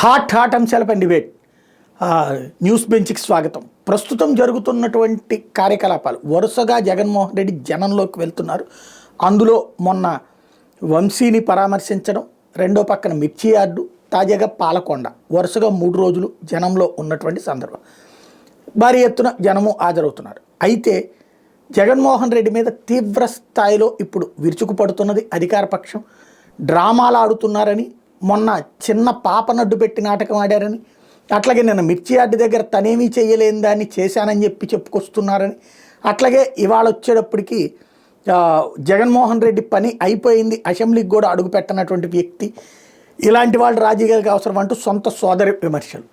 Hot అంశాలపై debate. News బెంచ్కి స్వాగతం. ప్రస్తుతం జరుగుతున్నటువంటి కార్యకలాపాలు వరుసగా జగన్మోహన్ రెడ్డి జనంలోకి వెళ్తున్నారు. అందులో మొన్న వంశీని పరామర్శించడం, రెండో పక్కన మిర్చి యార్డు, తాజాగా పాలకొండ, వరుసగా 3 రోజులు జనంలో ఉన్నటువంటి సందర్భం. భారీ ఎత్తున జనము హాజరవుతున్నారు. అయితే జగన్మోహన్ రెడ్డి మీద తీవ్ర స్థాయిలో ఇప్పుడు విరుచుకుపడుతున్నది అధికార పక్షం. డ్రామాలు ఆడుతున్నారని, మొన్న చిన్న పాపనడ్డు పెట్టి నాటకం ఆడారని, అట్లాగే నిన్న మిర్చి యార్డు దగ్గర తనేమీ చేయలేని దాన్ని చేశానని చెప్పుకొస్తున్నారని, అట్లాగే ఇవాళ వచ్చేటప్పటికి జగన్మోహన్ రెడ్డి పని అయిపోయింది, అసెంబ్లీకి కూడా అడుగు పెట్టనటువంటి వ్యక్తి, ఇలాంటి వాళ్ళు రాజకీయాలకు అవసరం అంటూ సొంత సోదరి విమర్శలు.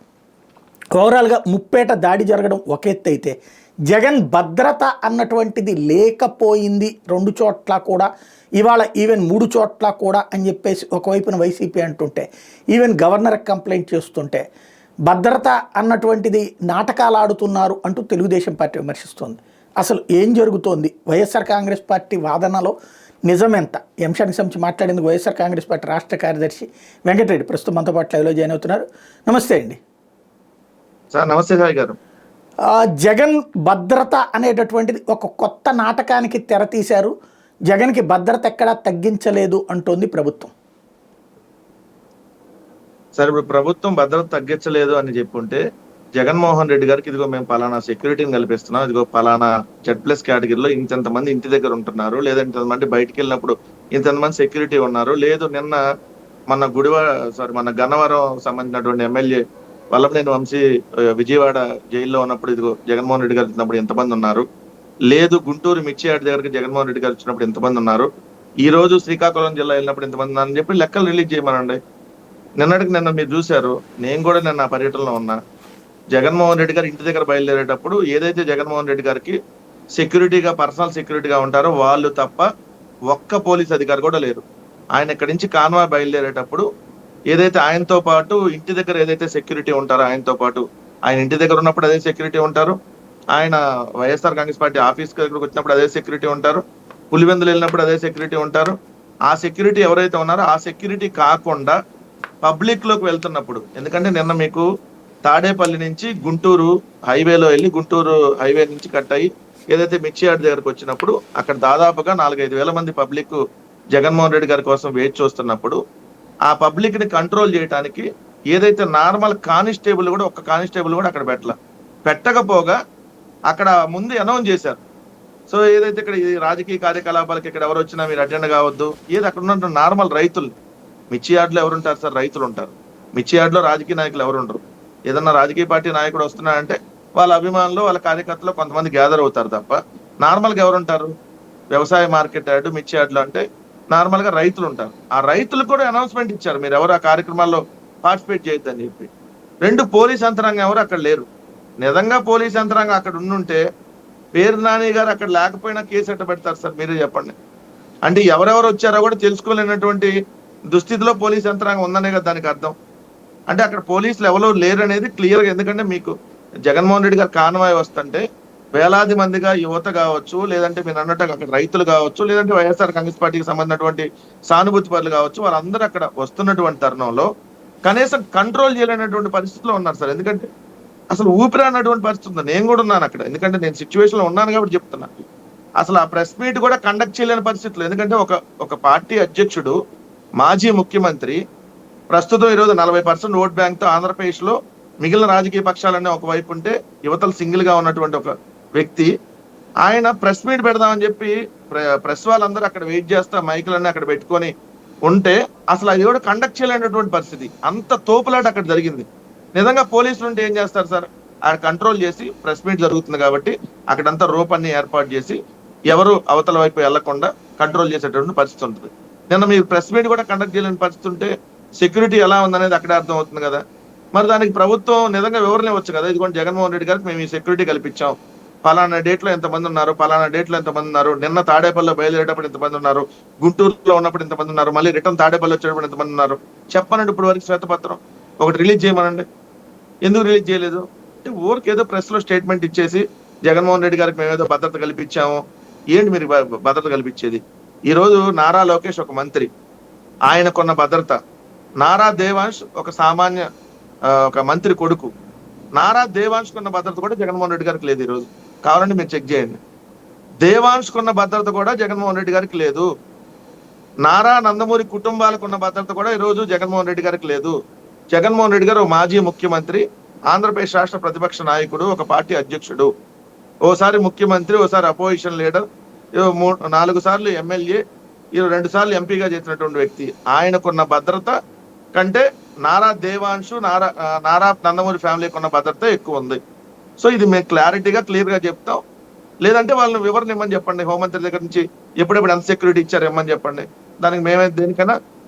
ఓవరాల్గా ముప్పేట దాడి జరగడం ఒక ఎత్తు అయితే, జగన్ భద్రత అన్నటువంటిది లేకపోయింది 2 చోట్ల కూడా, ఇవాళ ఈవెన్ 3 చోట్ల కూడా అని చెప్పేసి ఒకవైపున వైసీపీ అంటుంటే, ఈవెన్ గవర్నర్కి కంప్లైంట్ చేస్తుంటే, భద్రత అన్నటువంటిది నాటకాలు ఆడుతున్నారు అంటూ తెలుగుదేశం పార్టీ విమర్శిస్తోంది. అసలు ఏం జరుగుతోంది? వైఎస్ఆర్ కాంగ్రెస్ పార్టీ వాదనలో నిజమెంత? ఈ అంశానికి సంబంధించి మాట్లాడేందుకు వైఎస్ఆర్ కాంగ్రెస్ పార్టీ రాష్ట్ర కార్యదర్శి వెంకటరెడ్డి ప్రస్తుతం మనతో పాటు లైవ్లో జాయిన్ అవుతున్నారు. నమస్తే అండి సార్. నమస్తే సాయి గారు. జగన్ భద్రత అనేటటువంటిది ఒక కొత్త నాటకానికి తెర తీశారు. జగన్కి భద్రత ఎక్కడా తగ్గించలేదు అంటోంది ప్రభుత్వం. సార్, ఇప్పుడు ప్రభుత్వం భద్రత తగ్గించలేదు అని చెప్పుంటే, జగన్మోహన్ రెడ్డి గారికి ఇదిగో మేము పలానా సెక్యూరిటీని కల్పిస్తున్నాం, ఇదిగో పలానా Z+ కేటగిరీలో ఇంతమంది ఇంటి దగ్గర ఉంటున్నారు, లేదా ఇంతమంది బయటికి వెళ్ళినప్పుడు ఇంతమంది సెక్యూరిటీ ఉన్నారు, లేదు నిన్న మన గన్నవరం సంబంధించినటువంటి ఎమ్మెల్యే వల్లభనేని వంశీ విజయవాడ జైల్లో ఉన్నప్పుడు ఇదిగో జగన్మోహన్ రెడ్డి గారు వచ్చినప్పుడు ఎంతమంది ఉన్నారు, లేదు గుంటూరు మిర్చి యార్డు దగ్గరికి జగన్మోహన్ రెడ్డి గారు వచ్చినప్పుడు ఎంతమంది ఉన్నారు, ఈ రోజు శ్రీకాకుళం జిల్లా వెళ్ళినప్పుడు ఎంతమంది ఉన్నారని చెప్పి లెక్కలు రిలీజ్ చేయమనండి. నిన్న మీరు చూశారు, నేను కూడా నిన్న పర్యటనలో ఉన్నా. జగన్మోహన్ రెడ్డి గారు ఇంటి దగ్గర బయలుదేరేటప్పుడు ఏదైతే జగన్మోహన్ రెడ్డి గారికి సెక్యూరిటీగా, పర్సనల్ సెక్యూరిటీగా ఉంటారో వాళ్ళు తప్ప ఒక్క పోలీస్ అధికారి కూడా లేరు. ఆయన ఇక్కడి నుంచి కాన్వాయ్ బయలుదేరేటప్పుడు ఏదైతే ఆయనతో పాటు ఇంటి దగ్గర ఏదైతే సెక్యూరిటీ ఉంటారో, ఆయనతో పాటు ఆయన ఇంటి దగ్గర ఉన్నప్పుడు అదే సెక్యూరిటీ ఉంటారు, ఆయన వైఎస్ఆర్ కాంగ్రెస్ పార్టీ ఆఫీస్ దగ్గరకు వచ్చినప్పుడు అదే సెక్యూరిటీ ఉంటారు, పులివెందులు వెళ్ళినప్పుడు అదే సెక్యూరిటీ ఉంటారు. ఆ సెక్యూరిటీ ఎవరైతే ఉన్నారో ఆ సెక్యూరిటీ కాకుండా పబ్లిక్ లోకి వెళ్తున్నప్పుడు, ఎందుకంటే నిన్న మీకు తాడేపల్లి నుంచి గుంటూరు హైవేలో వెళ్ళి గుంటూరు హైవే నుంచి కట్ అయ్యి ఏదైతే మిర్చి యార్డు దగ్గరకు వచ్చినప్పుడు అక్కడ దాదాపుగా 4-5 వేల మంది పబ్లిక్ జగన్మోహన్ రెడ్డి గారి కోసం వేచి చూస్తున్నప్పుడు, ఆ పబ్లిక్ ని కంట్రోల్ చేయడానికి ఏదైతే నార్మల్ కానిస్టేబుల్ కూడా, ఒక్క కానిస్టేబుల్ కూడా అక్కడ పెట్టకపోగా అక్కడ ముందు అనౌన్స్ చేశారు. సో ఏదైతే ఇక్కడ ఈ రాజకీయ కార్యకలాపాలకి ఇక్కడ ఎవరు వచ్చినా మీరు అటెండ్ కావద్దు, ఏది అక్కడ ఉన్న నార్మల్ రైతులు, మిర్చి యార్డులో ఎవరు ఉంటారు సార్? రైతులు ఉంటారు. మిర్చి యార్డులో రాజకీయ నాయకులు ఎవరు ఉండరు. ఏదన్నా రాజకీయ పార్టీ నాయకుడు వస్తున్నాడంటే వాళ్ళ అభిమానులు, వాళ్ళ కార్యకర్తలు కొంతమంది గ్యాదర్ అవుతారు తప్ప నార్మల్గా ఎవరు ఉంటారు? వ్యవసాయ మార్కెట్ యార్డు, మిర్చి యార్డులో అంటే నార్మల్ గా రైతులు ఉంటారు. ఆ రైతులు కూడా అనౌన్స్మెంట్ ఇచ్చారు, మీరు ఎవరు ఆ కార్యక్రమాల్లో పార్టిసిపేట్ చేయొద్దని చెప్పి. 2 పోలీస్ యంత్రాంగం ఎవరు అక్కడ లేరు. నిజంగా పోలీస్ యంత్రాంగం అక్కడ ఉండుంటే పేరు నాని గారు అక్కడ లేకపోయినా కేసు ఎట్ట పెడతారు సార్? మీరే చెప్పండి. అంటే ఎవరెవరు వచ్చారో కూడా తెలుసుకోలేనటువంటి దుస్థితిలో పోలీస్ యంత్రాంగం ఉందనే కదా దానికి అర్థం. అంటే అక్కడ పోలీసులు ఎవరో లేరు అనేది క్లియర్గా. ఎందుకంటే మీకు జగన్మోహన్ రెడ్డి గారు కాన్వాయ్ వస్తుంటే వేలాది మందిగా యువత కావచ్చు, లేదంటే మీరు అన్నట్టు అక్కడ రైతులు కావచ్చు, లేదంటే వైఎస్ఆర్ కాంగ్రెస్ పార్టీకి సంబంధించినటువంటి సానుభూతి పరులు కావచ్చు, వాళ్ళందరూ అక్కడ వస్తున్నటువంటి తరుణంలో కనీసం కంట్రోల్ చేయలేనటువంటి పరిస్థితిలో ఉన్నారు సార్. ఎందుకంటే అసలు ఊపిరి అన్నటువంటి పరిస్థితి ఉంది. నేను కూడా ఉన్నాను అక్కడ, ఎందుకంటే నేను సిచ్యువేషన్ లో ఉన్నాను కాబట్టి చెప్తున్నా. అసలు ఆ ప్రెస్ మీట్ కూడా కండక్ట్ చేయలేని పరిస్థితులు. ఎందుకంటే ఒక పార్టీ అధ్యక్షుడు, మాజీ ముఖ్యమంత్రి, ప్రస్తుతం ఈరోజు 40% ఓట్ బ్యాంక్ తో ఆంధ్రప్రదేశ్ లో మిగిలిన రాజకీయ పక్షాలన్నీ ఒకవైపు ఉంటే యువతలు సింగిల్ గా ఉన్నటువంటి ఒక వ్యక్తి, ఆయన ప్రెస్ మీట్ పెడదామని చెప్పి ప్రెస్ వాళ్ళందరూ అక్కడ వెయిట్ చేస్తా మైకులన్నీ అక్కడ పెట్టుకొని ఉంటే అసలు అది కూడా కండక్ట్ చేయలేనటువంటి పరిస్థితి. అంత తోపులాట అక్కడ జరిగింది. నిజంగా పోలీసులు ఉంటే ఏం చేస్తారు సార్? ఆయన కంట్రోల్ చేసి ప్రెస్ మీట్ జరుగుతుంది కాబట్టి అక్కడంతా రూపాన్ని ఏర్పాటు చేసి ఎవరు అవతల వైపు వెళ్లకుండా కంట్రోల్ చేసేటువంటి పరిస్థితి ఉంటుంది. నిన్న మీరు ప్రెస్ మీట్ కూడా కండక్ట్ చేయలేని పరిస్థితి ఉంటే సెక్యూరిటీ ఎలా ఉందనేది అక్కడే అర్థం అవుతుంది కదా. మరి దానికి ప్రభుత్వం నిజంగా వివరణ ఇవ్వచ్చు కదా. ఇదిగోండి జగన్మోహన్ రెడ్డి గారికి మేము ఈ సెక్యూరిటీ కల్పించాం, పలానా డేట్ లో ఎంతమంది ఉన్నారు, పలానా డేట్ లో ఎంతమంది ఉన్నారు, నిన్న తాడేపల్లిలో బయలుదేరేటప్పుడు ఎంతమంది ఉన్నారు, గుంటూరులో ఉన్నప్పుడు ఎంతమంది ఉన్నారు, మళ్ళీ రిటర్న్ తాడేపల్లి వచ్చేటప్పుడు ఎంతమంది ఉన్నారు చెప్పనండి. ఇప్పుడు వరకు శ్వేతపత్రం ఒకటి రిలీజ్ చేయమనండి. ఎందుకు రిలీజ్ చేయలేదు? అంటే ఊరికి ఏదో ప్రెస్ లో స్టేట్మెంట్ ఇచ్చేసి జగన్మోహన్ రెడ్డి గారికి మేము ఏదో భద్రత కల్పించాము. ఏంటి మీరు భద్రత కల్పించేది? ఈ రోజు నారా లోకేష్ ఒక మంత్రి, ఆయనకున్న భద్రత, నారా దేవాంశ్ ఒక సామాన్య ఒక మంత్రి కొడుకు. నారా దేవాంష్కున్న భద్రత కూడా జగన్మోహన్ రెడ్డి గారికి లేదు ఈరోజు. కావాలంటే మీరు చెక్ చేయండి. దేవాంష్కున్న భద్రత కూడా జగన్మోహన్ రెడ్డి గారికి లేదు. నారా నందమూరి కుటుంబాలకు ఉన్న భద్రత కూడా ఈరోజు జగన్మోహన్ రెడ్డి గారికి లేదు. జగన్మోహన్ రెడ్డి గారు మాజీ ముఖ్యమంత్రి, ఆంధ్రప్రదేశ్ రాష్ట్ర ప్రతిపక్ష నాయకుడు, ఒక పార్టీ అధ్యక్షుడు, ఓసారి ముఖ్యమంత్రి, ఓసారి అపోజిషన్ లీడర్, 4 సార్లు ఎమ్మెల్యే, 2 సార్లు ఎంపీగా చేసినటువంటి వ్యక్తి. ఆయనకున్న భద్రత కంటే నారా దేవాంశు, నారా నందమూరి ఫ్యామిలీకి ఉన్న భద్రత ఎక్కువ ఉంది. సో ఇది మేము క్లియర్ గా చెప్తాం. లేదంటే వాళ్ళని వివరణ ఇమ్మని చెప్పండి. హోంమంత్రి దగ్గర నుంచి ఎప్పుడెప్పుడు ఎంత సెక్యూరిటీ ఇచ్చారు ఇమ్మని చెప్పండి. దానికి మేమే దేనికైనా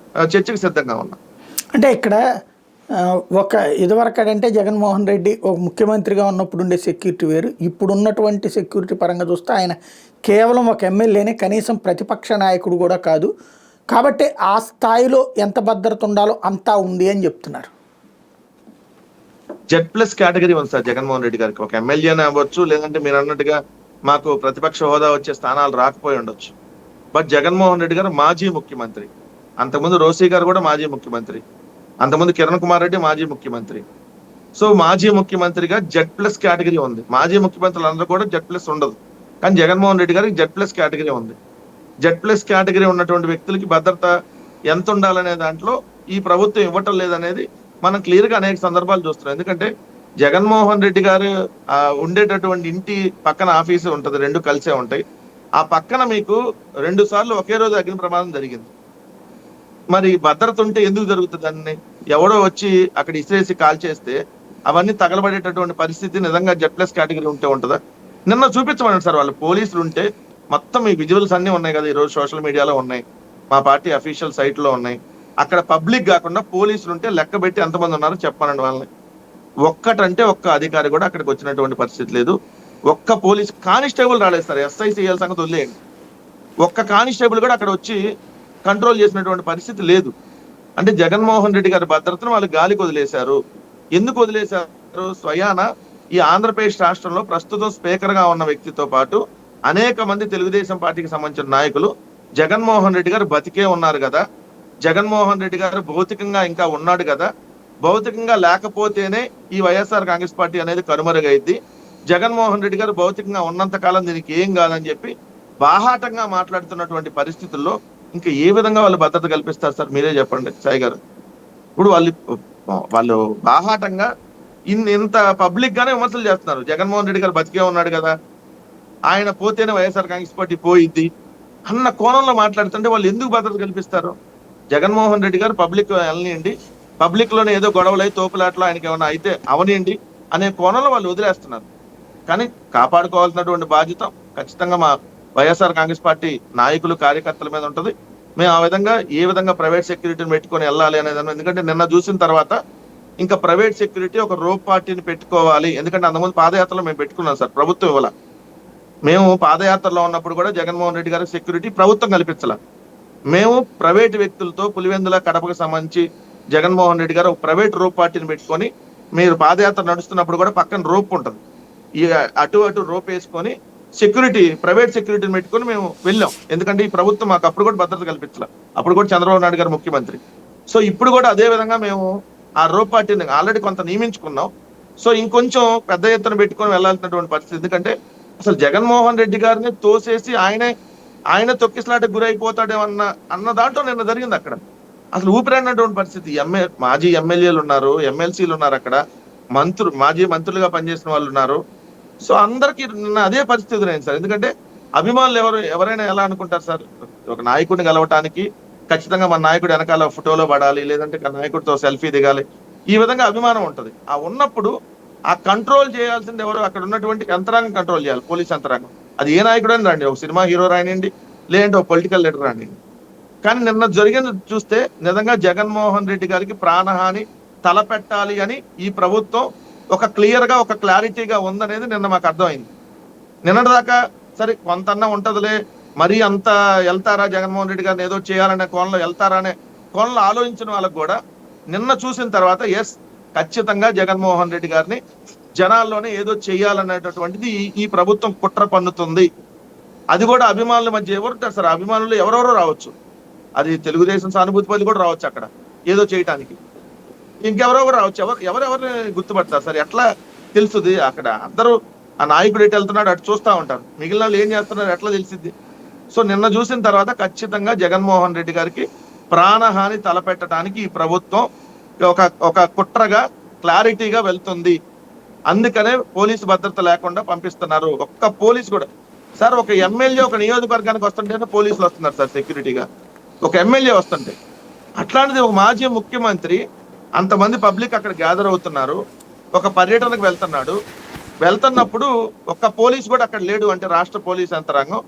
చర్చకు సిద్ధంగా ఉన్నాం. అంటే ఇక్కడ ఒక ఇదివరకంటే జగన్మోహన్ రెడ్డి ఒక ముఖ్యమంత్రిగా ఉన్నప్పుడు ఉండే సెక్యూరిటీ వేరు, ఇప్పుడు ఉన్నటువంటి సెక్యూరిటీ పరంగా చూస్తే ఆయన కేవలం ఒక ఎమ్మెల్యేనే, కనీసం ప్రతిపక్ష నాయకుడు కూడా కాదు. కాబట్టి ఆ స్థాయిలో ఎంత భద్రత ఉండాలో అంతా ఉంది అని చెప్తున్నారు. Z+ కేటగిరీ ఉంది సార్ జగన్మోహన్ రెడ్డి గారికి. ఒక ఎమ్మెల్యేనే అవ్వచ్చు, లేదంటే మీరు అన్నట్టుగా మాకు ప్రతిపక్ష హోదా వచ్చే స్థానాలు రాకపోయి ఉండొచ్చు. బట్ జగన్మోహన్ రెడ్డి గారు మాజీ ముఖ్యమంత్రి. అంతకుముందు రోసీ గారు కూడా మాజీ ముఖ్యమంత్రి. అంతకుముందు కిరణ్ కుమార్ రెడ్డి మాజీ ముఖ్యమంత్రి. సో మాజీ ముఖ్యమంత్రిగా Z+ కేటగిరీ ఉంది. మాజీ ముఖ్యమంత్రులు అందరూ కూడా Z+ ఉండదు, కానీ జగన్మోహన్ రెడ్డి గారికి Z+ కేటగిరీ ఉంది. Z+ కేటగిరీ ఉన్నటువంటి వ్యక్తులకి భద్రత ఎంత ఉండాలనే దాంట్లో ఈ ప్రభుత్వం ఇవ్వటం లేదనేది మనం క్లియర్ గా అనేక సందర్భాలు చూస్తున్నాం. ఎందుకంటే జగన్మోహన్ రెడ్డి గారు ఉండేటటువంటి ఇంటి పక్కన ఆఫీసు ఉంటది, 2 కలిసే ఉంటాయి. ఆ పక్కన మీకు 2 సార్లు ఒకే రోజు అగ్ని ప్రమాదం జరిగింది. మరి భద్రత ఉంటే ఎందుకు జరుగుతుంది? అన్ని ఎవడో వచ్చి అక్కడ ఇసిరేసి కాల్ చేస్తే అవన్నీ తగలబడేటటువంటి పరిస్థితి నిజంగా Z+ కేటగిరీ ఉంటే ఉంటుందా? నిన్న చూపించమని సార్ వాళ్ళు పోలీసులు ఉంటే మొత్తం ఈ విజువల్స్ అన్ని ఉన్నాయి కదా, ఈ రోజు సోషల్ మీడియాలో ఉన్నాయి, మా పార్టీ అఫీషియల్ సైట్ లో ఉన్నాయి. అక్కడ పబ్లిక్ కాకుండా పోలీసులు ఉంటే లెక్క పెట్టి ఎంతమంది ఉన్నారో చెప్పానండి వాళ్ళని. ఒక్కటంటే ఒక్క అధికారి కూడా అక్కడికి వచ్చినటువంటి పరిస్థితి లేదు. ఒక్క పోలీస్ కానిస్టేబుల్ రాలేదు సార్. SI CL సంగతి వదిలేయండి, ఒక్క కానిస్టేబుల్ కూడా అక్కడ వచ్చి కంట్రోల్ చేసినటువంటి పరిస్థితి లేదు. అంటే జగన్మోహన్ రెడ్డి గారి భద్రతను వాళ్ళు గాలికి వదిలేశారు. ఎందుకు వదిలేశారు? స్వయాన ఈ ఆంధ్రప్రదేశ్ రాష్ట్రంలో ప్రస్తుతం స్పీకర్ గా ఉన్న వ్యక్తితో పాటు అనేక మంది తెలుగుదేశం పార్టీకి సంబంధించిన నాయకులు జగన్మోహన్ రెడ్డి గారు బతికే ఉన్నారు కదా, జగన్మోహన్ రెడ్డి గారు భౌతికంగా ఇంకా ఉన్నాడు కదా, భౌతికంగా లేకపోతేనే ఈ వైఎస్ఆర్ కాంగ్రెస్ పార్టీ అనేది కనుమరుగైద్ది, జగన్మోహన్ రెడ్డి గారు భౌతికంగా ఉన్నంత కాలం దీనికి ఏం కాదని చెప్పి బాహాటంగా మాట్లాడుతున్నటువంటి పరిస్థితుల్లో ఇంకా ఏ విధంగా వాళ్ళు భద్రత కల్పిస్తారు సార్? మీరే చెప్పండి సాయి గారు. ఇప్పుడు వాళ్ళు బాహాటంగా ఇంత పబ్లిక్ గానే విమర్శలు చేస్తున్నారు. జగన్మోహన్ రెడ్డి గారు బతికే ఉన్నాడు కదా, ఆయన పోతేనే వైఎస్ఆర్ కాంగ్రెస్ పార్టీ పోయిద్ది అన్న కోణంలో మాట్లాడుతుంటే వాళ్ళు ఎందుకు భద్రత కల్పిస్తారు? జగన్మోహన్ రెడ్డి గారు పబ్లిక్ వెళ్ళనియండి, పబ్లిక్ లోనే ఏదో గొడవలై తోపులాట్లో ఆయనకి ఏమైనా అయితే అవనియండి అనే కోణంలో వాళ్ళు వదిలేస్తున్నారు. కానీ కాపాడుకోవాల్సినటువంటి బాధ్యత ఖచ్చితంగా మా వైఎస్ఆర్ కాంగ్రెస్ పార్టీ నాయకులు కార్యకర్తల మీద ఉంటుంది. మేము ఆ విధంగా ఏ విధంగా ప్రైవేట్ సెక్యూరిటీని పెట్టుకొని వెళ్ళాలి అనేది, ఎందుకంటే నిన్న చూసిన తర్వాత ఇంకా ప్రైవేట్ సెక్యూరిటీ ఒక రోప్ పార్టీని పెట్టుకోవాలి. ఎందుకంటే అంతకుముందు పాదయాత్రలో మేము పెట్టుకున్నాం సార్, ప్రభుత్వం ఇవ్వాల. మేము పాదయాత్రలో ఉన్నప్పుడు కూడా జగన్మోహన్ రెడ్డి గారి సెక్యూరిటీ ప్రభుత్వం కల్పించాల. మేము ప్రైవేట్ వ్యక్తులతో పులివెందుల కడపకు సంబంధించి జగన్మోహన్ రెడ్డి గారు ఒక ప్రైవేట్ రోప్ పార్టీని పెట్టుకొని, మీరు పాదయాత్ర నడుస్తున్నప్పుడు కూడా పక్కన రోప్ ఉంటుంది, ఈ అటు రోప్ వేసుకొని సెక్యూరిటీ ప్రైవేట్ సెక్యూరిటీని పెట్టుకొని మేము వెళ్ళాం. ఎందుకంటే ఈ ప్రభుత్వం మాకు అప్పుడు కూడా భద్రత కల్పించాల, అప్పుడు కూడా చంద్రబాబు నాయుడు గారు ముఖ్యమంత్రి. సో ఇప్పుడు కూడా అదే విధంగా మేము ఆ రోప్ పార్టీని ఆల్రెడీ కొంత నియమించుకున్నాం. సో ఇంకొంచెం పెద్ద ఎత్తున పెట్టుకొని వెళ్ళాల్సినటువంటి పరిస్థితి. ఎందుకంటే అసలు జగన్మోహన్ రెడ్డి గారిని తోసేసి ఆయన తొక్కిసలాటకు గురైపోతాడేమన్న దాంట్లో నిన్న జరిగింది. అక్కడ అసలు ఊపిరైనటువంటి పరిస్థితి. మాజీ ఎమ్మెల్యేలు ఉన్నారు, ఎమ్మెల్సీలు ఉన్నారు, అక్కడ మాజీ మంత్రులుగా పనిచేసిన వాళ్ళు ఉన్నారు. సో అందరికి నిన్న అదే పరిస్థితి ఎదురైంది సార్. ఎందుకంటే అభిమానులు ఎవరైనా ఎలా అనుకుంటారు సార్, ఒక నాయకుడిని కలవటానికి ఖచ్చితంగా మన నాయకుడు వెనకాల ఫోటోలో పడాలి, లేదంటే నాయకుడితో సెల్ఫీ దిగాలి, ఈ విధంగా అభిమానం ఉంటుంది. ఆ ఉన్నప్పుడు ఆ కంట్రోల్ చేయాల్సింది ఎవరు? అక్కడ ఉన్నటువంటి యంత్రాంగం కంట్రోల్ చేయాలి, పోలీస్ యంత్రాంగం. అది ఏ నాయకుడు అని రండి, ఒక సినిమా హీరో రానివ్వండి, లేదంటే ఒక పొలిటికల్ లీడర్ రానివ్వండి. కానీ నిన్న జరిగింది చూస్తే నిజంగా జగన్మోహన్ రెడ్డి గారికి ప్రాణహాని తలపెట్టాలి అని ఈ ప్రభుత్వం ఒక క్లియర్ గా ఒక క్లారిటీగా ఉందనేది నిన్న మాకు అర్థమైంది. నిన్నటిదాకా సరే కొంతన్నా ఉంటదిలే, మరీ అంత వెళ్తారా జగన్మోహన్ రెడ్డి గారిని ఏదో చేయాలనే కోణంలో వెళ్తారా అనే కోణంలో ఆలోచించిన వాళ్ళకు కూడా నిన్న చూసిన తర్వాత ఎస్, ఖచ్చితంగా జగన్మోహన్ రెడ్డి గారిని జనాల్లోనే ఏదో చేయాలనేటటువంటిది ఈ ప్రభుత్వం కుట్ర పన్నుతుంది. అది కూడా అభిమానుల మధ్య ఎవరుంటారు సార్? అభిమానులు ఎవరెవరో రావచ్చు, అది తెలుగుదేశం సానుభూతి పది కూడా రావచ్చు అక్కడ ఏదో చేయటానికి. ఇంకెవరో కూడా రావచ్చు. ఎవరెవరిని గుర్తుపడతారు సార్? ఎట్లా తెలుసుది? అక్కడ అందరూ ఆ నాయకుడు ఎటు వెళ్తున్నాడు అటు చూస్తా ఉంటారు, మిగిలిన వాళ్ళు ఏం చేస్తున్నారు ఎట్లా తెలిసిద్ది? సో నిన్న చూసిన తర్వాత ఖచ్చితంగా జగన్మోహన్ రెడ్డి గారికి ప్రాణహాని తలపెట్టడానికి ఈ ప్రభుత్వం ఒక ఒక కుట్రగా క్లారిటీగా వెళ్తుంది. అందుకనే పోలీసు భద్రత లేకుండా పంపిస్తున్నారు. ఒక్క పోలీసు కూడా సార్, ఒక ఎమ్మెల్యే ఒక నియోజకవర్గానికి వస్తుంటేనే పోలీసులు వస్తున్నారు సార్ సెక్యూరిటీగా, ఒక ఎమ్మెల్యే వస్తుంటే. అట్లాంటిది ఒక మాజీ ముఖ్యమంత్రి, అంతమంది పబ్లిక్ అక్కడ గ్యాదర్ అవుతున్నారు, ఒక పర్యటనకు వెళ్తున్నప్పుడు ఒక్క పోలీసు కూడా అక్కడ లేడు అంటే రాష్ట్ర పోలీస్ యంత్రాంగం.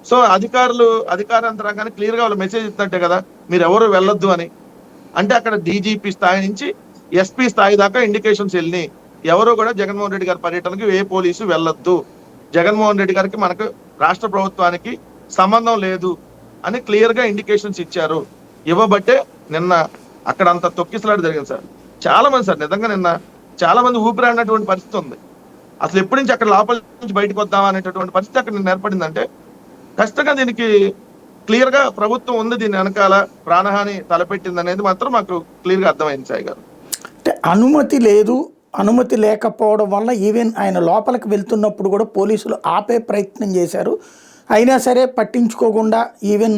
సో అధికార యంత్రాంగానికి క్లియర్ గా వాళ్ళు మెసేజ్ ఇస్తుంటే కదా మీరు ఎవరు వెళ్ళొద్దు అని. అంటే అక్కడ డీజీపీ స్థాయి నుంచి ఎస్పీ స్థాయి దాకా ఇండికేషన్స్ వెళ్ళి ఎవరు కూడా జగన్మోహన్ రెడ్డి గారి పర్యటనకి ఏ పోలీసు వెళ్ళొద్దు, జగన్మోహన్ రెడ్డి గారికి మనకు రాష్ట్ర ప్రభుత్వానికి సంబంధం లేదు అని క్లియర్ గా ఇండికేషన్స్ ఇచ్చారు. ఇవ్వబట్టే నిన్న అక్కడ అంత తొక్కిసలాట జరిగింది సార్. చాలా మంది సార్ నిజంగా నిన్న చాలా మంది ఊపిరాడినటువంటి పరిస్థితి ఉంది. అసలు ఎప్పటి నుంచి అక్కడ లోపల నుంచి బయటకు వద్దాం అనేటటువంటి పరిస్థితి అక్కడ నిన్న ఏర్పడిందంటే ఖచ్చితంగా దీనికి క్లియర్ గా ప్రభుత్వం ఉంది, దీని వెనకాల ప్రాణహాని తలపెట్టింది అనేది మాత్రం మాకు క్లియర్ గా అర్థమైంది సాయి గారు. అంటే అనుమతి లేదు, అనుమతి లేకపోవడం వల్ల ఈవెన్ ఆయన లోపలికి వెళ్తున్నప్పుడు కూడా పోలీసులు ఆపే ప్రయత్నం చేశారు, అయినా సరే పట్టించుకోకుండా ఈవెన్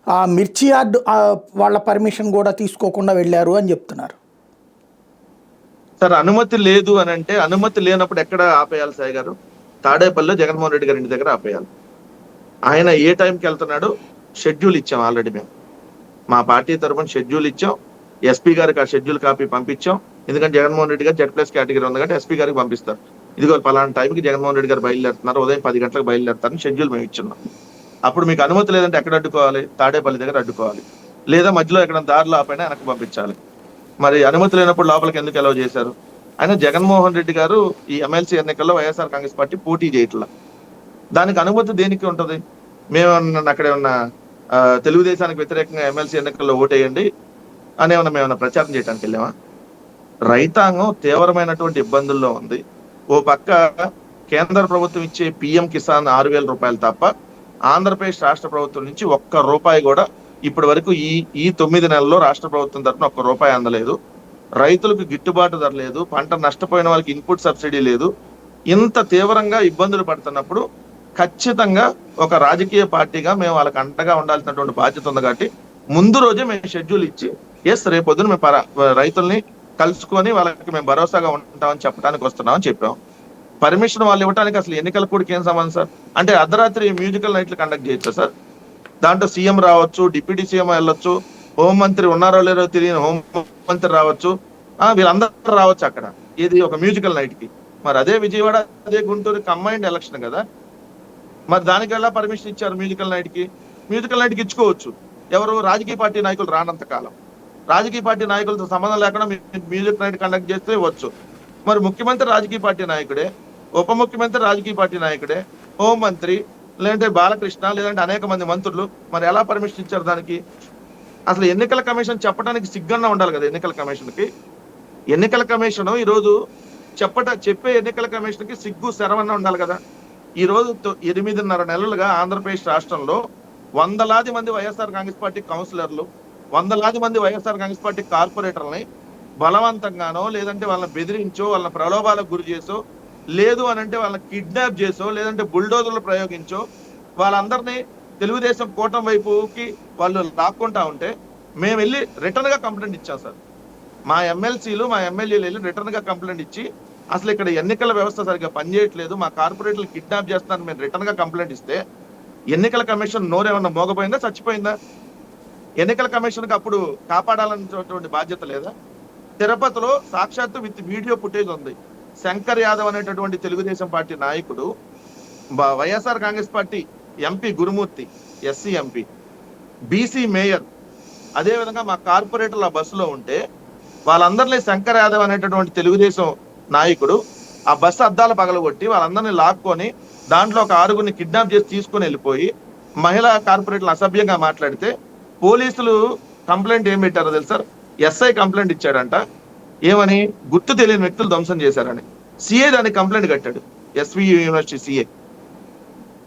ఆ మిర్చి యార్డ్ వాళ్ళ పర్మిషన్ కూడా తీసుకోకుండా వెళ్ళారు అని చెప్తున్నారు. సార్ అనుమతి లేదు అని అంటే అనుమతి లేనప్పుడు ఎక్కడ ఆపేయాలి సాయి గారు? తాడేపల్లిలో జగన్మోహన్ రెడ్డి గారి ఇంటి దగ్గర ఆపేయాలి. ఆయన ఏ టైంకి వెళ్తున్నాడు షెడ్యూల్ ఇచ్చాం ఆల్రెడీ, మేము మా పార్టీ తరఫున షెడ్యూల్ ఇచ్చాం, ఎస్పీ గారికి ఆ షెడ్యూల్ కాపీ పంపించాం. ఎందుకంటే జగన్మోహన్ రెడ్డి గారు జెడ్ ప్లస్ కేటగిరీ ఉంది కాబట్టి ఎస్పీ గారికి పంపిస్తారు, ఇదిగో పలానా టైంకి జగన్మోహన్ రెడ్డి గారు బయలుదేరుతున్నారు, ఉదయం 10 గంటలకు బయలుదేరుతారని షెడ్యూల్ మేము ఇచ్చున్నాం. అప్పుడు మీకు అనుమతి లేదంటే ఎక్కడ అడ్డుకోవాలి? తాడేపల్లి దగ్గర అడ్డుకోవాలి, లేదా మధ్యలో ఎక్కడ దారిలో ఆపైనా వెనక్కి పంపించాలి. మరి అనుమతి లేనప్పుడు లోపలికి ఎందుకు అలౌ చేశారు? ఆయన జగన్మోహన్ రెడ్డి గారు ఈ ఎమ్మెల్సీ ఎన్నికల్లో వైఎస్ఆర్ కాంగ్రెస్ పార్టీ పోటీ చేయట్లా, దానికి అనుమతి దేనికి ఉంటది? మేమన్నా అక్కడ ఏమన్నా తెలుగుదేశానికి వ్యతిరేకంగా ఎమ్మెల్సీ ఎన్నికల్లో ఓటేయండి అని ఏమన్నా మేమన్నా ప్రచారం చేయడానికి వెళ్ళామా? రైతాంగం తీవ్రమైనటువంటి ఇబ్బందుల్లో ఉంది. ఓ పక్క కేంద్ర ప్రభుత్వం ఇచ్చే పిఎం కిసాన్ 6,000 రూపాయలు తప్ప ఆంధ్రప్రదేశ్ రాష్ట్ర ప్రభుత్వం నుంచి ఒక్క రూపాయి కూడా ఇప్పటి వరకు ఈ 9 నెలల్లో రాష్ట్ర ప్రభుత్వం తరఫున ఒక్క రూపాయి అందలేదు. రైతులకు గిట్టుబాటు ధర లేదు, పంట నష్టపోయిన వాళ్ళకి ఇన్పుట్ సబ్సిడీ లేదు. ఇంత తీవ్రంగా ఇబ్బందులు పడుతున్నప్పుడు ఖచ్చితంగా ఒక రాజకీయ పార్టీగా మేము వాళ్ళకి అండగా ఉండాల్సినటువంటి బాధ్యత ఉంది. కాబట్టి ముందు రోజే మేము షెడ్యూల్ ఇచ్చి రేపొద్దున మేము రైతుల్ని కలుసుకొని వాళ్ళకి మేము భరోసాగా ఉంటామని చెప్పడానికి వస్తున్నామని చెప్పాం. పర్మిషన్ వాళ్ళు ఇవ్వడానికి అసలు ఎన్నికల కూడికి ఏం సంబంధం సార్? అంటే అర్ధరాత్రి మ్యూజికల్ నైట్లు కండక్ట్ చేయొచ్చా సార్? దాంట్లో సీఎం రావచ్చు, డిప్యూటీ సీఎం వెళ్ళొచ్చు, హోంమంత్రి ఉన్నారో లేరో తెలియని హోంమంత్రి రావచ్చు, వీళ్ళందరూ రావచ్చు అక్కడ. ఇది ఒక మ్యూజికల్ నైట్ కి. మరి అదే విజయవాడ, అదే గుంటూరు కంబైన్డ్ ఎలక్షన్ కదా, మరి దానికి ఎలా పర్మిషన్ ఇచ్చారు మ్యూజికల్ నైట్ కి? మ్యూజికల్ నైట్ కి ఇచ్చుకోవచ్చు ఎవరు? రాజకీయ పార్టీ నాయకులు రానంత కాలం. రాజకీయ పార్టీ నాయకులతో సంబంధం లేకుండా మ్యూజిక్ నైట్ కండక్ట్ చేస్తే వచ్చు. మరి ముఖ్యమంత్రి రాజకీయ పార్టీ నాయకుడే, ఉప ముఖ్యమంత్రి రాజకీయ పార్టీ నాయకుడే, హోంమంత్రి లేదంటే బాలకృష్ణ లేదంటే అనేక మంది మంత్రులు, మరి ఎలా పర్మిషన్ ఇచ్చారు దానికి? అసలు ఎన్నికల కమిషన్ చెప్పడానికి సిగ్గన్నా ఉండాలి కదా ఎన్నికల కమిషన్ కి. ఎన్నికల కమిషన్ ఈరోజు చెప్పే ఎన్నికల కమిషన్ కి సిగ్గు శరవన్నా ఉండాలి కదా. ఈ రోజు 8.5 నెలలుగా ఆంధ్రప్రదేశ్ రాష్ట్రంలో వందలాది మంది వైఎస్ఆర్ కాంగ్రెస్ పార్టీ కౌన్సిలర్లు, వందలాది మంది వైఎస్ఆర్ కాంగ్రెస్ పార్టీ కార్పొరేటర్లని బలవంతంగానో లేదంటే వాళ్ళని బెదిరించో, వాళ్ళని ప్రలోభాలకు గురి చేసో, లేదు అని అంటే వాళ్ళని కిడ్నాప్ చేసో, లేదంటే బుల్డోజర్లు ప్రయోగించో వాళ్ళందరినీ తెలుగుదేశం కూటమి వైపుకి వాళ్ళు లాక్కుంటా ఉంటే మేము వెళ్ళి రిటర్న్ గా కంప్లైంట్ ఇచ్చాం సార్. మా ఎమ్మెల్సీలు మా ఎమ్మెల్యేలు వెళ్ళి రిటర్న్ గా కంప్లైంట్ ఇచ్చి అసలు ఇక్కడ ఎన్నికల వ్యవస్థ సరిగ్గా పనిచేయట్లేదు, మా కార్పొరేటర్లు కిడ్నాప్ చేస్తానని మేము రిటర్న్ గా కంప్లైంట్ ఇస్తే ఎన్నికల కమిషన్ నోరేమన్నా మోగపోయిందా, చచ్చిపోయిందా? ఎన్నికల కమిషన్ కి అప్పుడు కాపాడాలనేటువంటి బాధ్యత లేదా? తిరుపతిలో సాక్షాత్తు విత్ వీడియో ఫుటేజ్ ఉంది. శంకర్ యాదవ్ అనేటటువంటి తెలుగుదేశం పార్టీ నాయకుడు వైఎస్ఆర్ కాంగ్రెస్ పార్టీ ఎంపీ గురుమూర్తి, ఎస్సీ ఎంపీ, బీసీ మేయర్, అదేవిధంగా మా కార్పొరేటర్ల బస్సులో ఉంటే వాళ్ళందరినీ శంకర్ యాదవ్ అనేటటువంటి తెలుగుదేశం నాయకుడు ఆ బస్సు అద్దాలు పగలగొట్టి వాళ్ళందరినీ లాక్కొని దాంట్లో ఒక 6గురిని కిడ్నాప్ చేసి తీసుకొని వెళ్ళిపోయి మహిళా కార్పొరేటర్లు అసభ్యంగా మాట్లాడితే పోలీసులు కంప్లైంట్ ఏం పెట్టారో తెలుసా? ఎస్ఐ కంప్లైంట్ ఇచ్చాడంట, ఏమని? గుర్తు తెలియని వ్యక్తులు ధ్వంసం చేశారని. సిఏ దానికి కంప్లైంట్ కట్టాడు, ఎస్వి యూనివర్సిటీ సిఏ.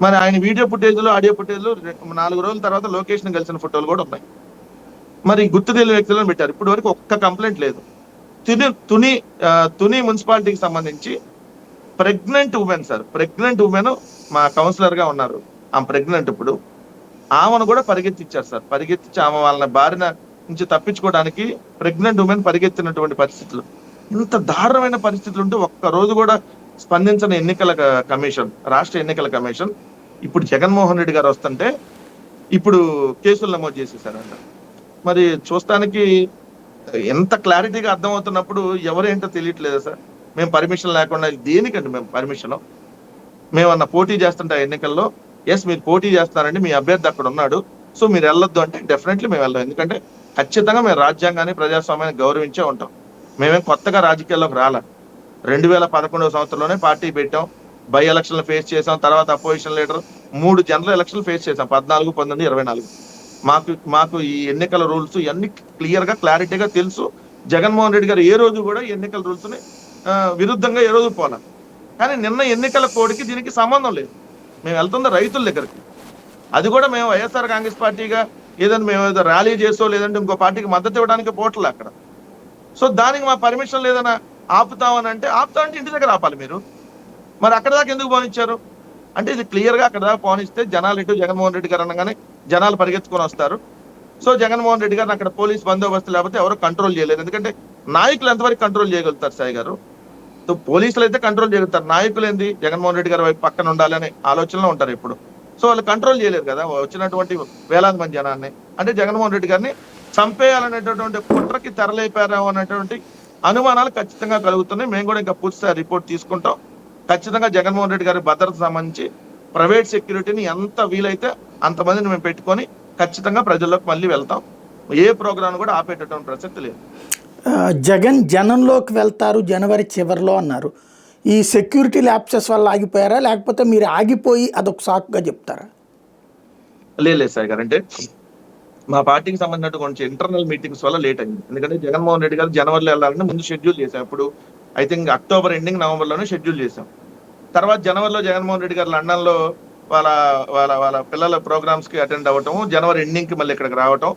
మరి ఆయన వీడియో ఫుటేజ్లు ఆడియో ఫుటేజ్లు 4 రోజుల తర్వాత లొకేషన్ కలిసిన ఫోటోలు కూడా ఉన్నాయి. మరి గుర్తు తెలియని వ్యక్తులను పెట్టారు. ఇప్పటి వరకు ఒక్క కంప్లైంట్ లేదు. తుని మున్సిపాలిటీకి సంబంధించి pregnant women sir, pregnant women మా కౌన్సిలర్ గా ఉన్నారు, ఆమె ప్రెగ్నెంట్. ఇప్పుడు ఆమెను కూడా పరిగెత్తిచ్చారు సార్, పరిగెత్తించి ఆమె వాళ్ళ బారిన నుంచి తప్పించుకోవడానికి ప్రెగ్నెంట్ ఉమెన్ పరిగెత్తినటువంటి పరిస్థితులు. ఇంత దారుణమైన పరిస్థితులు ఉంటే ఒక్క రోజు కూడా స్పందించిన ఎన్నికల కమిషన్, రాష్ట్ర ఎన్నికల కమిషన్ ఇప్పుడు జగన్మోహన్ రెడ్డి గారు వస్తుంటే ఇప్పుడు కేసులు నమోదు చేసేసారంట. మరి చూస్తానికి ఎంత క్లారిటీగా అర్థమవుతున్నప్పుడు ఎవరేంటో తెలియట్లేదా సార్? మేము పర్మిషన్ లేకుండా దేనికండి మేము పర్మిషన్? మేమన్నా పోటీ చేస్తుంటే ఎన్నికల్లో, ఎస్ మీరు పోటీ చేస్తున్నారండి, మీ అభ్యర్థి అక్కడ ఉన్నాడు, సో మీరు వెళ్ళొద్దు అంటే డెఫినెట్లీ మేము వెళ్దాం. ఎందుకంటే ఖచ్చితంగా మేము రాజ్యాంగాన్ని ప్రజాస్వామ్యాన్ని గౌరవించే ఉంటాం. మేమేం కొత్తగా రాజకీయాల్లోకి రాలా. 2011 సంవత్సరంలోనే పార్టీ పెట్టాం, బై ఎలక్షన్లు ఫేస్ చేసాం, తర్వాత అపోజిషన్ లీడర్ 3 జనరల్ ఎలక్షన్లు ఫేస్ చేసాం, 14, 19, 24. మాకు ఈ ఎన్నికల రూల్స్ ఇవన్నీ క్లియర్ గా క్లారిటీగా తెలుసు. జగన్మోహన్ రెడ్డి గారు ఏ రోజు కూడా ఎన్నికల రూల్స్ ని విరుద్ధంగా ఏ రోజు పోలా. కానీ నిన్న ఎన్నికల కోడ్కి దీనికి సంబంధం లేదు. మేము వెళ్తుంది రైతుల దగ్గరికి. అది కూడా మేము వైఎస్ఆర్ కాంగ్రెస్ పార్టీగా ఏదైనా మేము ఏదో ర్యాలీ చేసో లేదంటే ఇంకో పార్టీకి మద్దతు ఇవ్వడానికి పోవట్లే అక్కడ. సో దానికి మా పర్మిషన్ లేదన్నా ఆపుతామని అంటే ఇంటి దగ్గర ఆపాలి మీరు. మరి అక్కడ దాకా ఎందుకు పోనిచ్చారు అంటే ఇది క్లియర్ గా అక్కడ దాకా పోనిస్తే జనాలు ఇటు జగన్మోహన్ రెడ్డి గారు అనగానే జనాలు పరిగెత్తుకొని వస్తారు. సో జగన్మోహన్ రెడ్డి గారిని అక్కడ పోలీస్ బందోబస్తు లేకపోతే ఎవరు కంట్రోల్ చేయలేరు. ఎందుకంటే నాయకులు ఎంతవరకు కంట్రోల్ చేయగలుగుతారు సాయి గారు? సో పోలీసులు అయితే కంట్రోల్ చేయగలుగుతారు, నాయకులు ఏంది జగన్మోహన్ రెడ్డి గారి వైపు పక్కన ఉండాలనే ఆలోచనలో ఉంటారు ఎప్పుడు. సో వాళ్ళు కంట్రోల్ చేయలేరు కదా వచ్చినటువంటి వేలాది మంది జనాన్ని. అంటే జగన్మోహన్ రెడ్డి గారిని చంపేయాలనేటటువంటి కుట్రకి తెరలేపారు అనేటువంటి అనుమానాలు ఖచ్చితంగా కలుగుతున్నాయి. మేము కూడా ఇంకా పూర్తిస్థాయి రిపోర్ట్ తీసుకుంటాం. ఖచ్చితంగా జగన్మోహన్ రెడ్డి గారి భద్రత సంబంధించి ప్రైవేట్ సెక్యూరిటీని ఎంత వీలైతే అంతమందిని మేము పెట్టుకొని ఖచ్చితంగా ప్రజల్లోకి మళ్ళీ వెళ్తాం. ఏ ప్రోగ్రామ్ కూడా ఆపేటటువంటి ప్రసక్తి లేదు. జగన్ జనంలోకి వెళ్తారు జనవరి చివరిలో అన్నారు. ఈ సెక్యూరిటీ ల్యాప్సెస్ వల్ల ఆగిపోయారా, లేకపోతే మీరు ఆగిపోయి అదొక సాకుగా చెప్తారా? లేదు సార్ గారు, అంటే మా పార్టీకి సంబంధించిన కొంచెం ఇంటర్నల్ మీటింగ్స్ వల్ల లేట్ అయింది. ఎందుకంటే జగన్మోహన్ రెడ్డి గారు జనవరిలో వెళ్ళాలని ముందు షెడ్యూల్ చేశాం. ఇప్పుడు ఐ థింక్ అక్టోబర్ ఎండింగ్, నవంబర్లోనే షెడ్యూల్ చేశాం. తర్వాత జనవరిలో జగన్మోహన్ రెడ్డి గారు లండన్ లో వాళ్ళ వాళ్ళ వాళ్ళ పిల్లల ప్రోగ్రామ్స్ కి అటెండ్ అవ్వటం, జనవరి ఎండింగ్ కి మళ్ళీ ఇక్కడికి రావటం.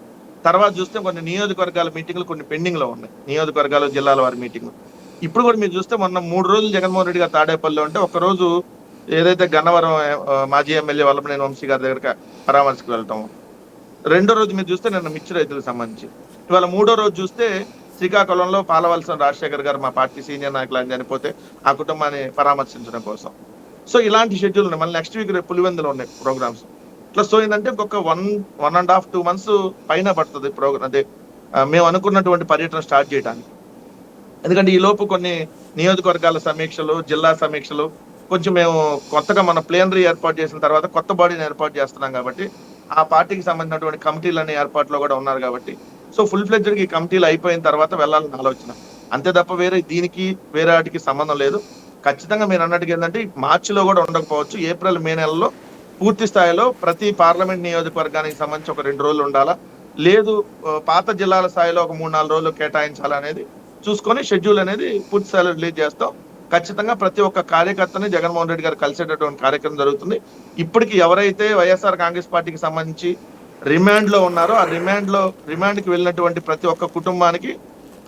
తర్వాత చూస్తే కొన్ని నియోజకవర్గాల మీటింగ్లు కొన్ని పెండింగ్ లో ఉన్నాయి, నియోజకవర్గాలు జిల్లాల వారి మీటింగ్లు. ఇప్పుడు కూడా మీరు చూస్తే మొన్న 3 రోజులు జగన్మోహన్ రెడ్డి గారు తాడేపల్లిలో ఉంటే, ఒక రోజు ఏదైతే గన్నవరం మాజీ ఎమ్మెల్యే వల్లభనేని వంశీ గారి దగ్గర పరామర్శకు వెళ్తాము. 2వ రోజు మీరు చూస్తే నిన్న మిర్చి రైతులకు సంబంధించి. ఇవాళ 3వ రోజు చూస్తే శ్రీకాకుళంలో పాలవలసిన రాజశేఖర్ గారు మా పార్టీ సీనియర్ నాయకులు అని చనిపోతే ఆ కుటుంబాన్ని పరామర్శించడం కోసం. సో ఇలాంటి షెడ్యూల్ ఉన్నాయి. మళ్ళీ నెక్స్ట్ వీక్ రేపు పులివెందులో ఉన్నాయి ప్రోగ్రామ్స్. ఇట్లా సో ఏంటంటే ఇంకొక 1.5-2 months పైన పడుతుంది ప్రోగ్రామ్, అదే మేము అనుకున్నటువంటి పర్యటన స్టార్ట్ చేయడానికి. ఎందుకంటే ఈ లోపు కొన్ని నియోజకవర్గాల సమీక్షలు, జిల్లా సమీక్షలు, కొంచెం మేము కొత్తగా మన ప్లేనరీ ఏర్పాటు చేసిన తర్వాత కొత్త బాడీని ఏర్పాటు చేస్తున్నాం కాబట్టి ఆ పార్టీకి సంబంధించినటువంటి కమిటీలన్నీ ఏర్పాట్లో కూడా ఉన్నారు కాబట్టి సో ఫుల్ ఫ్లెడ్జ్డ్ ఈ కమిటీలు అయిపోయిన తర్వాత వెళ్ళాలని ఆలోచన. అంతే తప్ప వేరే దీనికి వేరే వాటికి సంబంధం లేదు. ఖచ్చితంగా మీరు అన్నట్టుగా ఏంటంటే మార్చిలో కూడా ఉండకపోవచ్చు, ఏప్రిల్ మే నెలలో పూర్తి స్థాయిలో ప్రతి పార్లమెంట్ నియోజకవర్గానికి సంబంధించి ఒక 2 రోజులు ఉండాలా, లేదు పాత జిల్లాల స్థాయిలో ఒక 3-4 రోజులు కేటాయించాలనేది చూసుకొని షెడ్యూల్ అనేది పూర్తి స్థాయిలో రిలీజ్ చేస్తాం. ఖచ్చితంగా ప్రతి ఒక్క కార్యకర్తని జగన్మోహన్ రెడ్డి గారు కలిసేటటువంటి కార్యక్రమం జరుగుతుంది. ఇప్పటికి ఎవరైతే వైఎస్ఆర్ కాంగ్రెస్ పార్టీకి సంబంధించి రిమాండ్ లో ఉన్నారో ఆ రిమాండ్ కి వెళ్ళినటువంటి ప్రతి ఒక్క కుటుంబానికి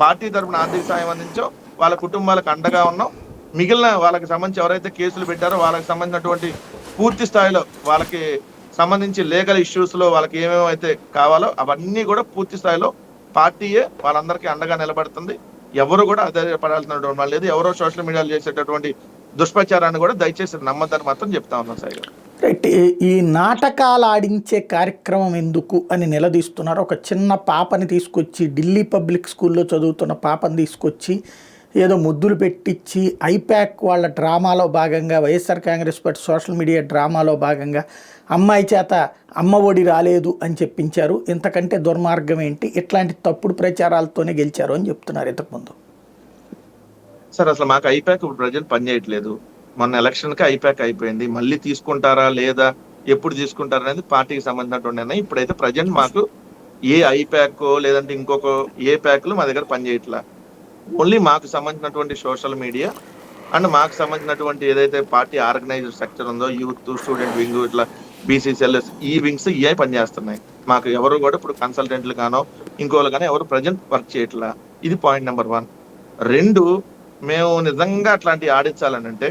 పార్టీ తరఫున ఆర్థిక సాయం అందించో వాళ్ళ కుటుంబాలకు అండగా ఉన్నాం. మిగిలిన వాళ్ళకి సంబంధించి ఎవరైతే కేసులు పెట్టారో వాళ్ళకి సంబంధించినటువంటి పూర్తి స్థాయిలో వాళ్ళకి సంబంధించి లీగల్ ఇష్యూస్ లో వాళ్ళకి ఏమేమైతే కావాలో అవన్నీ కూడా పూర్తి స్థాయిలో పార్టీయే వాళ్ళందరికీ అండగా నిలబడుతుంది. ఎవరు కూడా ఆధారపడాల్సినటువంటి వాళ్ళు లేదు. ఎవరో సోషల్ మీడియాలో చేసేటటువంటి దుష్ప్రచారాన్ని కూడా దయచేసి నమ్మద్దని మాత్రం చెప్తా ఉన్నాం సార్. రైట్. ఈ నాటకాలు ఆడించే కార్యక్రమం ఎందుకు అని నిలదీస్తున్నారు. ఒక చిన్న పాపని తీసుకొచ్చి, ఢిల్లీ పబ్లిక్ స్కూల్లో చదువుతున్న పాపని తీసుకొచ్చి ఏదో ముద్దులు పెట్టించి ఐప్యాక్ వాళ్ళ డ్రామాలో భాగంగా, YSR Congress party social media డ్రామాలో భాగంగా అమ్మాయి చేత అమ్మ ఒడి రాలేదు అని చెప్పించారు. ఇంతకంటే దుర్మార్గం ఏంటి? ఇట్లాంటి తప్పుడు ప్రచారాలతోనే గెలిచారు అని చెప్తున్నారు ఇంతకుముందు. సార్ అసలు మాకు ఐప్యాక్ ఇప్పుడు ప్రజెంట్ పనిచేయట్లేదు. మొన్న ఎలక్షన్ కి ఐప్యాక్ అయిపోయింది. మళ్ళీ తీసుకుంటారా లేదా, ఎప్పుడు తీసుకుంటారా అనేది పార్టీకి సంబంధించినటువంటి నిర్ణయం. ఇప్పుడైతే ప్రజెంట్ మాకు ఏ ఐప్యాక్ లేదంటే ఇంకొక ఏ ప్యాక్లు మా దగ్గర పనిచేయట్లా. ఓన్లీ మాకు సంబంధించినటువంటి సోషల్ మీడియా అండ్ మాకు సంబంధించినటువంటి ఏదైతే పార్టీ ఆర్గనైజర్ సెక్టర్ ఉందో, యూత్, స్టూడెంట్ వింగ్, ఇట్లా బీసీసీఎల్, ఈ వింగ్స్ ఇవే పనిచేస్తున్నాయి. మాకు ఎవరు కూడా ఇప్పుడు కన్సల్టెంట్లు గానో ఇంకోళ్ళు కానీ ఎవరు ప్రజెంట్ వర్క్ చేయట్లా. ఇది పాయింట్ నెంబర్ 1. రెండు, మేము నిజంగా అట్లాంటివి ఆడించాలని అంటే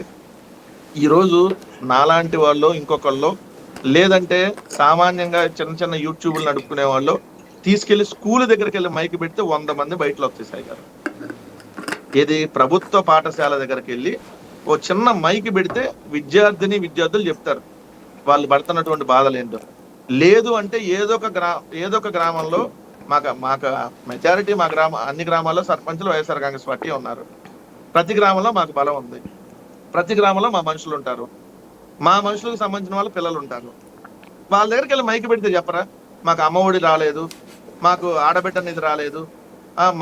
ఈరోజు నాలాంటి వాళ్ళు ఇంకొకళ్ళు, లేదంటే సామాన్యంగా చిన్న చిన్న యూట్యూబ్లు నడుపుకునే వాళ్ళు తీసుకెళ్లి స్కూల్ దగ్గరికి వెళ్ళి మైక్ పెడితే 100 మంది బయటలో వచ్చేసాయి గారు. ఏది ప్రభుత్వ పాఠశాల దగ్గరికి వెళ్ళి ఓ చిన్న మైక్ పెడితే విద్యార్థులు చెప్తారు వాళ్ళు పడుతున్నటువంటి బాధలు ఏంటో. లేదు అంటే ఏదో ఒక గ్రామంలో మాకు మెజారిటీ మా అన్ని గ్రామాల్లో సర్పంచులు వైఎస్ఆర్ కాంగ్రెస్ పార్టీ ఉన్నారు. ప్రతి గ్రామంలో మాకు బలం ఉంది. ప్రతి గ్రామంలో మా మనుషులు ఉంటారు. మా మనుషులకు సంబంధించిన వాళ్ళ పిల్లలు ఉంటారు. వాళ్ళ దగ్గరికి వెళ్ళి మైక్ పెడితే చెప్పరా మాకు అమ్మఒడి రాలేదు, మాకు ఆడబిడ్డ నిధి రాలేదు,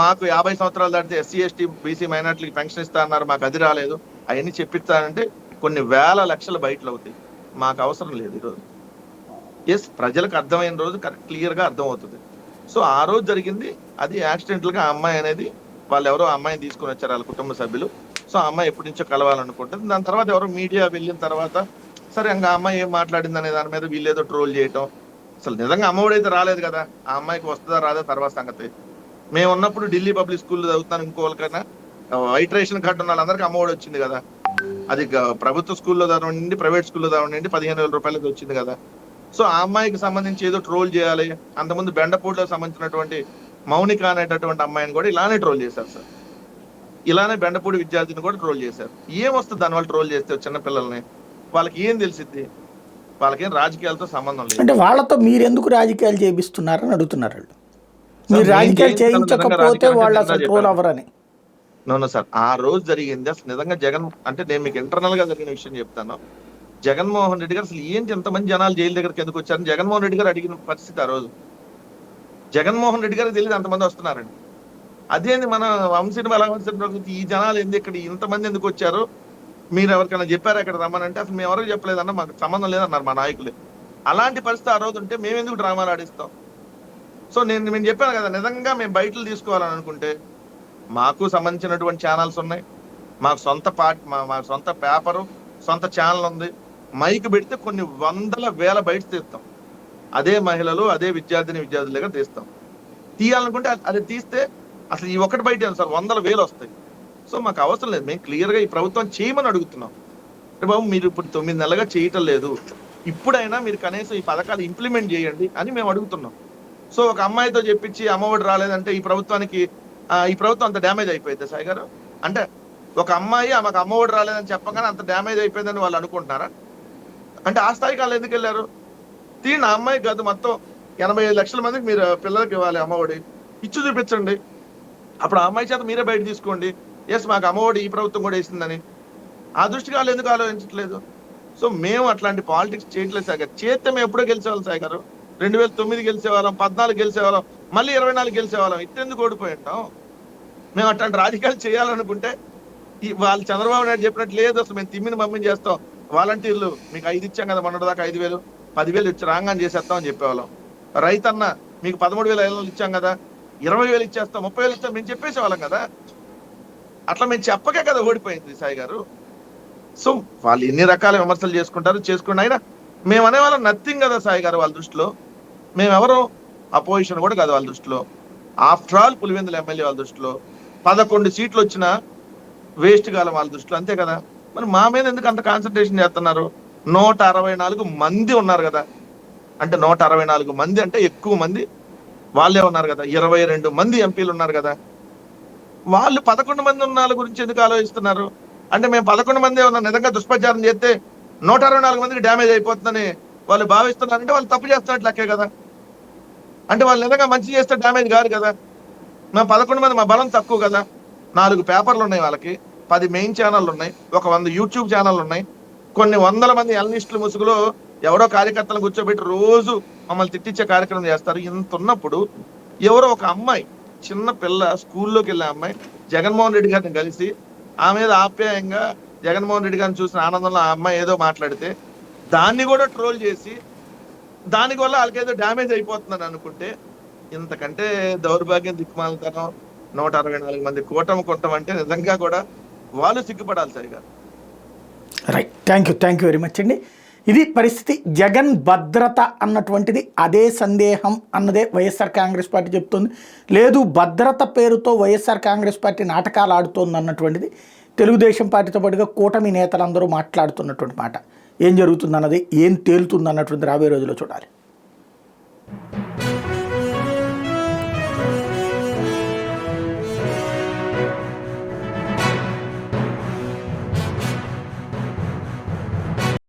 మాకు 50 సంవత్సరాలు దాటితే ఎస్సీ ఎస్టీ బీసీ మైనార్టీలకు పెన్షన్ ఇస్తా అన్నారు, మాకు అది రాలేదు, అవన్నీ చెప్పిస్తానంటే కొన్ని వేల లక్షలు బయటలు అవుతాయి. మాకు అవసరం లేదు ఈరోజు. ప్రజలకు అర్థమైన రోజు క్లియర్ గా అర్థం అవుతుంది. సో ఆ రోజు జరిగింది అది యాక్సిడెంటల్ గా అమ్మాయి అనేది వాళ్ళు ఎవరో అమ్మాయిని తీసుకొని వచ్చారు వాళ్ళ కుటుంబ సభ్యులు. సో ఆ అమ్మాయి ఎప్పటి నుంచో కలవాలనుకుంటుంది. దాని తర్వాత ఎవరో మీడియా వెళ్ళిన తర్వాత సరే ఇంకా అమ్మాయి ఏం మాట్లాడింది అనే దాని మీద వీళ్ళేదో ట్రోల్ చేయటం. అసలు నిజంగా అమ్మఒడి అయితే రాలేదు కదా, ఆ అమ్మాయికి వస్తుందా రాదా తర్వాత సంగతి. మేము ఉన్నప్పుడు ఢిల్లీ పబ్లిక్ స్కూల్లో చదువుతాను, ఇంకోళ్ళకైనా వైట్ రేషన్ కార్డు ఉన్న వాళ్ళందరికీ అమ్మఒడి వచ్చింది కదా. అది ప్రభుత్వ స్కూల్లో చదవండి, ప్రైవేట్ స్కూల్లో చదవండి, 15,000 రూపాయలకి వచ్చింది కదా. సో ఆ అమ్మాయికి సంబంధించి ఏదో ట్రోల్ చేయాలి. అంతకుముందు బెండపూడిలో సంబంధించినటువంటి మౌనిక అనేటటువంటి అమ్మాయిని కూడా ఇలానే ట్రోల్ చేశారు సార్. ఇలానే బెండపూడి విద్యార్థిని కూడా ట్రోల్ చేశారు. ఏం వస్తుంది దానివల్ల ట్రోల్ చేస్తే చిన్నపిల్లల్ని? వాళ్ళకి ఏం తెలిసిద్ది? వాళ్ళకేం రాజకీయాలతో సంబంధం లేదు. అంటే వాళ్ళతో మీరు ఎందుకు రాజకీయాలు చేపిస్తున్నారని అడుగుతున్నారు వాళ్ళు. మీరు రాజకీయాలు చేయించకపోతే వాళ్ళు అసలు ట్రోల్ అవ్వరని. నో సార్, ఆ రోజు జరిగింది అసలు నిజంగా అంటే నేను మీకు ఇంటర్నల్ గా జరిగిన విషయం చెప్తాను. జగన్మోహన్ రెడ్డి గారు అసలు ఏంటి ఎంతమంది జనాలు జైలు దగ్గరికి ఎందుకు వచ్చారని జగన్మోహన్ రెడ్డి గారు అడిగిన పరిస్థితి ఆ రోజు. జగన్మోహన్ రెడ్డి గారికి తెలియదు అంతమంది వస్తున్నారండి. అదేంది మన వంశీని బలవంతం ఈ జనాలు ఎందుకు ఇక్కడ ఇంతమంది ఎందుకు వచ్చారు, మీరు ఎవరికైనా చెప్పారా ఇక్కడ రమ్మనంటే అసలు మేము ఎవరికి చెప్పలేదన్నా, మాకు సంబంధం లేదన్నారు మా నాయకులే. అలాంటి పరిస్థితి ఆ రోజు ఉంటే మేము ఎందుకు డ్రామాలు ఆడిస్తాం? సో మేము చెప్పాను కదా, నిజంగా మేము బయటలు తీసుకోవాలని అనుకుంటే మాకు సంబంధించినటువంటి ఛానల్స్ ఉన్నాయి, మాకు సొంత పేపరు, సొంత ఛానల్ ఉంది. మైక్ పెడితే కొన్ని వందల వేల బయట తీస్తాం. అదే మహిళలు, అదే విద్యార్థుల దగ్గర తీస్తాం. తీయాలనుకుంటే అది తీస్తే అసలు ఈ ఒక్కటి బయట సార్ 100,000 వస్తాయి. సో మాకు అవసరం లేదు. మేము క్లియర్ గా ఈ ప్రభుత్వం చేయమని అడుగుతున్నాం. అంటే బాబు మీరు ఇప్పుడు 9 నెలలుగా చేయటం లేదు, ఇప్పుడైనా మీరు కనీసం ఈ పథకాలు ఇంప్లిమెంట్ చేయండి అని మేము అడుగుతున్నాం. సో ఒక అమ్మాయితో చెప్పించి అమ్మఒడి రాలేదంటే ఈ ప్రభుత్వం అంత డ్యామేజ్ అయిపోయింది సాయి గారు. అంటే ఒక అమ్మాయి ఆమెకు అమ్మఒడి రాలేదని చెప్పగానే అంత డ్యామేజ్ అయిపోయిందని వాళ్ళు అనుకుంటున్నారా? అంటే ఆ స్థాయికి వాళ్ళు ఎందుకు వెళ్ళారు? ఆ అమ్మాయి కాదు, మొత్తం 85 లక్షల మందికి మీరు పిల్లలకి ఇవ్వాలి అమ్మఒడి, ఇచ్చి చూపించండి. అప్పుడు ఆ అమ్మాయి చేత మీరే బయట తీసుకోండి, మాకు అమ్మఒడి ఈ ప్రభుత్వం కూడా వేసిందని. ఆ దృష్టికి వాళ్ళు ఎందుకు ఆలోచించట్లేదు? సో మేము అట్లాంటి పాలిటిక్స్ చేయట్లేదు సాయి గారు. చేస్తే మేము ఎప్పుడో గెలిచేవాళ్ళం సాయి గారు. 2009 గెలిచేవాళ్ళం, 14 గెలిచేవాళ్ళం, మళ్ళీ 24 గెలిచేవాళ్ళం. ఇట్టెందుకు ఓడిపోయి ఉంటాం? మేము అట్లాంటి రాజకీయాలు చేయాలనుకుంటే వాళ్ళు చంద్రబాబు నాయుడు చెప్పినట్టు లేదు, అసలు మేము తిమ్మిని మమ్మీని చేస్తాం, వాలంటీర్లు మీకు 5 ఇచ్చాం కదా, మొన్నటిదాకా 5,000 10,000 ఇచ్చి రాంగాన్ని చేసేస్తాం అని చెప్పేవాళ్ళం. రైతన్న మీకు 13,500 ఇచ్చాం కదా, 20,000 ఇచ్చేస్తాం, 30,000 ఇస్తాం మేము చెప్పేసేవాళ్ళం కదా. అట్లా మేము చెప్పకే కదా ఓడిపోయింది సాయి గారు. సో వాళ్ళు ఎన్ని రకాల విమర్శలు చేసుకుంటారు అయినా మేము అనేవాళ్ళం నథింగ్ కదా సాయి గారు వాళ్ళ దృష్టిలో. మేమెవరో అపోజిషన్ కూడా కాదు వాళ్ళ దృష్టిలో. ఆఫ్టర్ ఆల్ పులివెందుల ఎమ్మెల్యే వాళ్ళ దృష్టిలో 11 సీట్లు వచ్చిన వేస్ట్ కాలం వాళ్ళ దృష్టిలో, అంతే కదా. మరి మా మీద ఎందుకు అంత కాన్సన్ట్రేషన్ చేస్తున్నారు? 164 మంది ఉన్నారు కదా, అంటే 164 మంది అంటే ఎక్కువ మంది వాళ్ళే ఉన్నారు కదా. 22 మంది ఎంపీలు ఉన్నారు కదా. వాళ్ళు 11 మంది ఉన్న వాళ్ళ గురించి ఎందుకు ఆలోచిస్తున్నారు? అంటే మేము 11 మంది ఉన్న నిజంగా దుష్ప్రచారం చేస్తే 164 మందికి డ్యామేజ్ అయిపోతుందని వాళ్ళు భావిస్తున్నారంటే వాళ్ళు తప్పు చేస్తున్నట్లు లెక్కే కదా. అంటే వాళ్ళు నిజంగా మంచి చేస్తే డ్యామేజ్ కాదు కదా. మేము 11 మంది, మా బలం తక్కువ కదా. 4 పేపర్లు ఉన్నాయి వాళ్ళకి, 10 మెయిన్ ఛానళ్ళు ఉన్నాయి, ఒక 100 యూట్యూబ్ ఛానళ్ళు ఉన్నాయి, కొన్ని వందల మంది ఎల్నిస్టుల ముసుగులో ఎవరో కార్యకర్తలను కూర్చోబెట్టి రోజు మమ్మల్ని తిట్టించే కార్యక్రమం చేస్తారు. ఇంత ఉన్నప్పుడు ఎవరో ఒక అమ్మాయి, చిన్న పిల్ల, స్కూల్లోకి వెళ్ళే అమ్మాయి జగన్మోహన్ రెడ్డి గారిని కలిసి ఆమె మీద ఆప్యాయంగా జగన్మోహన్ రెడ్డి గారిని చూసిన ఆనందంలో ఆ అమ్మాయి ఏదో మాట్లాడితే దాన్ని కూడా ట్రోల్ చేసి దానికి వల్ల వాళ్ళకేదో డ్యామేజ్ అయిపోతుందని అనుకుంటే ఇంతకంటే దౌర్భాగ్యం, దిక్కుమాలతనం 164 మంది కూటమి కొట్టం అంటే నిజంగా కూడా వాళ్ళు సిగ్గుపడాలి సరిగా. Right, thank you very much అండి. ఇది పరిస్థితి. జగన్ భద్రత అన్నటువంటిది అదే సందేహం అన్నదే వైఎస్ఆర్ కాంగ్రెస్ పార్టీ చెప్తుంది. లేదు భద్రత పేరుతో వైఎస్ఆర్ కాంగ్రెస్ పార్టీ నాటకాలు ఆడుతోంది అన్నటువంటిది తెలుగుదేశం పార్టీతో పాటుగా కూటమి నేతలందరూ మాట్లాడుతున్నటువంటి మాట. ఏం జరుగుతుందన్నది, ఏం తేలుతుంది అన్నటువంటి రాబోయే రోజుల్లో చూడాలి.